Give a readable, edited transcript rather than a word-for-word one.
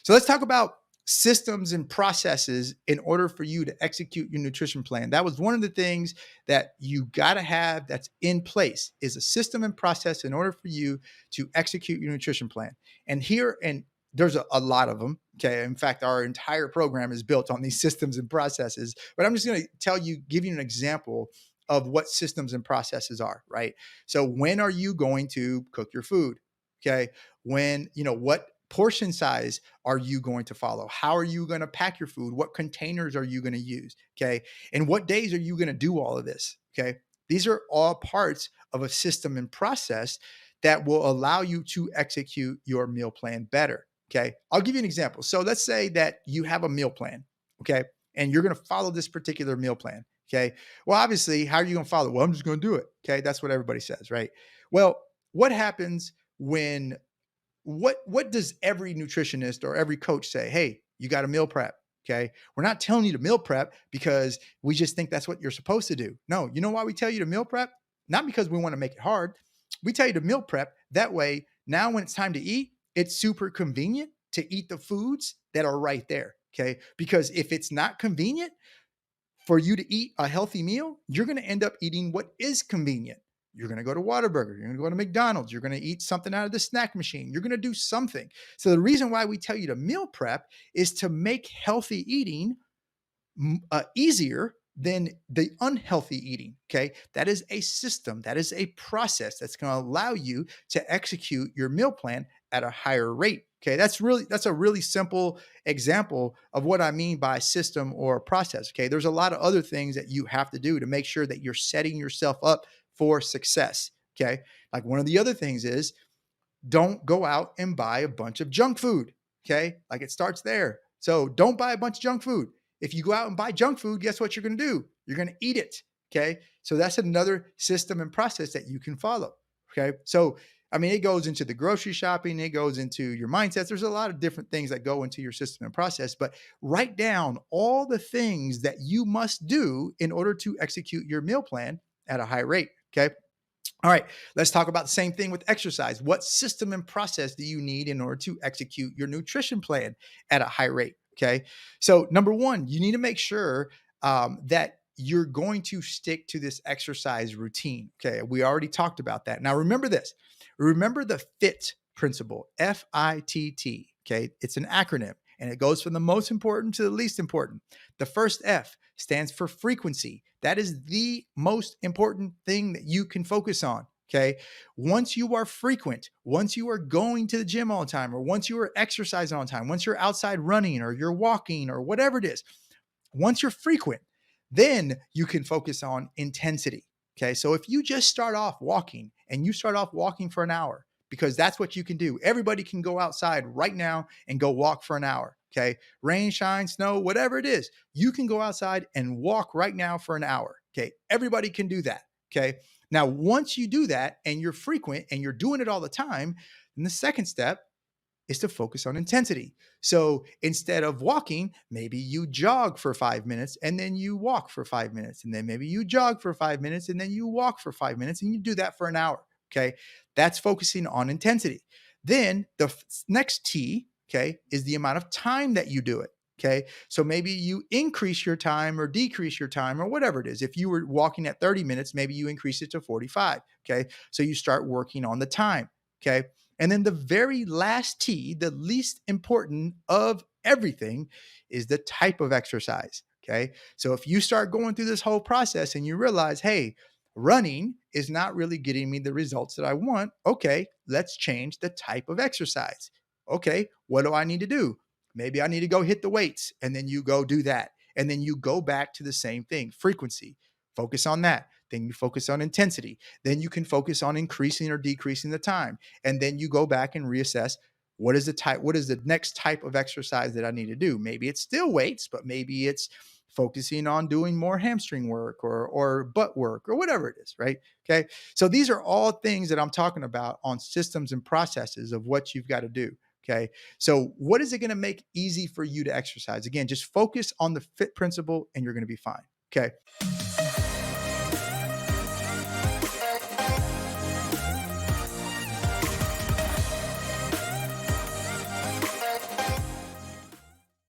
So let's talk about systems and processes in order for you to execute your nutrition plan. That was one of the things that you got to have that's in place is a system and process in order for you to execute your nutrition plan. And there's a lot of them. Okay. In fact, our entire program is built on these systems and processes, but I'm just going to give you an example of what systems and processes are, right? So when are you going to cook your food? Okay. What portion size are you going to follow? How are you going to pack your food? What containers are you going to use? Okay. And what days are you going to do all of this? Okay. These are all parts of a system and process that will allow you to execute your meal plan better. Okay. I'll give you an example. So let's say that you have a meal plan. Okay. And you're going to follow this particular meal plan. Okay. Well, obviously, how are you going to follow it? Well, I'm just going to do it. Okay. That's what everybody says, right? Well, what happens when what does every nutritionist or every coach say? Hey, you got to meal prep. Okay. We're not telling you to meal prep because we just think that's what you're supposed to do. No, you know why we tell you to meal prep? Not because we want to make it hard. We tell you to meal prep. That way, now when it's time to eat, it's super convenient to eat the foods that are right there. Okay. Because if it's not convenient for you to eat a healthy meal, you're going to end up eating what is convenient. You're going to go to Whataburger. You're going to go to McDonald's. You're going to eat something out of the snack machine. You're going to do something. So the reason why we tell you to meal prep is to make healthy eating easier than the unhealthy eating. Okay. That is a system. That is a process that's going to allow you to execute your meal plan at a higher rate. Okay. That's a really simple example of what I mean by system or process. Okay. There's a lot of other things that you have to do to make sure that you're setting yourself up for success. Okay. Like one of the other things is don't go out and buy a bunch of junk food. Okay. Like it starts there. So don't buy a bunch of junk food. If you go out and buy junk food, guess what you're going to do? You're going to eat it. Okay. So that's another system and process that you can follow. Okay. So, I mean, it goes into the grocery shopping, it goes into your mindsets. There's a lot of different things that go into your system and process, but write down all the things that you must do in order to execute your meal plan at a high rate. Okay. All right, let's talk about the same thing with exercise. What system and process do you need in order to execute your nutrition plan at a high rate? Okay, so number one, you need to make sure that you're going to stick to this exercise routine. Okay, we already talked about that. Now, remember this. Remember the FIT principle, FITT. Okay, it's an acronym and it goes from the most important to the least important. The first F stands for frequency. That is the most important thing that you can focus on. Okay. Once you are frequent, once you are going to the gym all the time, or once you are exercising all the time, once you're outside running or you're walking or whatever it is, once you're frequent, then you can focus on intensity. Okay. So if you just start off walking and you start off walking for an hour, because that's what you can do. Everybody can go outside right now and go walk for an hour. Okay. Rain, shine, snow, whatever it is, you can go outside and walk right now for an hour. Okay. Everybody can do that. Okay. Now, once you do that and you're frequent and you're doing it all the time, then the second step is to focus on intensity. So instead of walking, maybe you jog for 5 minutes and then you walk for 5 minutes. And then maybe you jog for 5 minutes and then you walk for 5 minutes and you do that for an hour. Okay. That's focusing on intensity. Then the next T, okay, is the amount of time that you do it. Okay. So maybe you increase your time or decrease your time or whatever it is. If you were walking at 30 minutes, maybe you increase it to 45. Okay. So you start working on the time. Okay. And then the very last T, the least important of everything, is the type of exercise. Okay. So if you start going through this whole process and you realize, hey, running is not really getting me the results that I want. Okay. Let's change the type of exercise. Okay. What do I need to do? Maybe I need to go hit the weights, and then you go do that. And then you go back to the same thing, frequency, focus on that. Then you focus on intensity. Then you can focus on increasing or decreasing the time. And then you go back and reassess what is the next type of exercise that I need to do? Maybe it's still weights, but maybe it's focusing on doing more hamstring work or butt work or whatever it is, right? Okay. So these are all things that I'm talking about on systems and processes of what you've got to do. Okay. So what is it going to make easy for you to exercise? Again, just focus on the FIT principle and you're going to be fine. Okay.